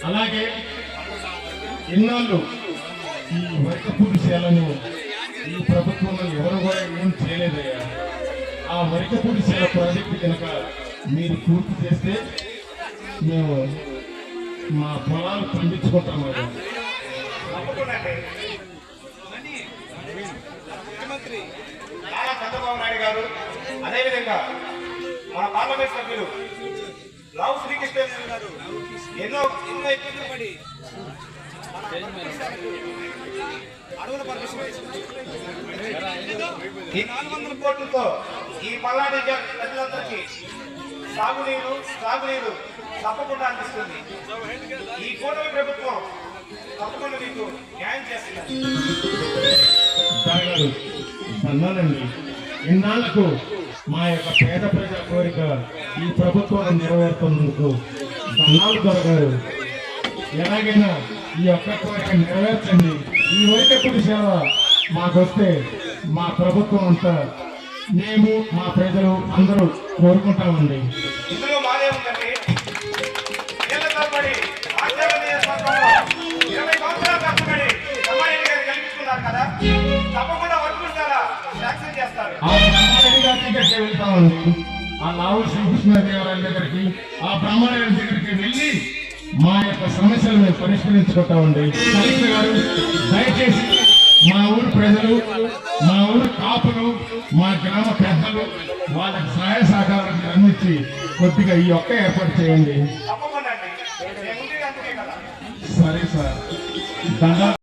అలాగే ఇన్నాళ్ళు ఈ వరికపూడి సేలను ఈ ప్రభుత్వంలో ఎవరు కూడా ఏం చేయలేదయ్యా. ఆ వరికపూడి సేల ప్రాజెక్టు కనుక మీరు పూర్తి చేస్తే మేము మా పొలాలు పండించుకుంటాము. ముఖ్యమంత్రి నారా చంద్రబాబు నాయుడు గారు, అదేవిధంగా మన పార్లమెంట్ సభ్యులు రావు శ్రీకృష్ణ గారు ఎన్నో ఇబ్బందులు పడి అడవుల పర్మిషన్ ఈ 400 కోట్లతో ఈ పల్నాడు ప్రజలందరికీ సాగునీరు తప్పకుండా అందిస్తుంది. ఈ కూటమి ప్రభుత్వం తప్పకుండా మీకు న్యాయం చేస్తున్నారు. అన్నానండి, ఇన్నాళ్లకు మా యొక్క పేద ప్రజల కోరిక ఈ ప్రభుత్వం నెరవేరుతున్నందుకు ధన్యాలు దొరగారు. ఎలాగైనా ఈ ఒక్క కోరిక నెరవేర్చండి. ఈ వరికపూడి సేవ మాకొస్తే మా ప్రభుత్వం అంతా మేము మా ప్రజలు అందరూ కోరుకుంటామండి. ఇందులో మాదే ఉందండి. 20 సంవత్సరాలు కష్టపడి రమారెడ్డి గారు గెలిపించుకున్నారు కదా, తప్పకుండా వర్తిస్తారా శాంక్షన్ చేస్తారు. ఆ బ్రహ్మారెడ్డి గారి దగ్గరికి వెళ్తామండి. ఆ లావు శ్రీకృష్ణదేవరాయల దగ్గరికి, ఆ బ్రహ్మారెడ్డి దగ్గరికి వెళ్ళి మా యొక్క సమస్యలు మేము పరిష్కరించుకుంటామండి. కలెక్టర్ గారు దయచేసి మా ఊరు ప్రజలు, మా ఊరు కాపులు, మా గ్రామ పెద్దలు వాళ్ళకి సహాయ సహకారాలు అందించి కొద్దిగా ఈ ఒక్క ఏర్పాటు చేయండి. తప్పకుండా అండి. సరే సార్.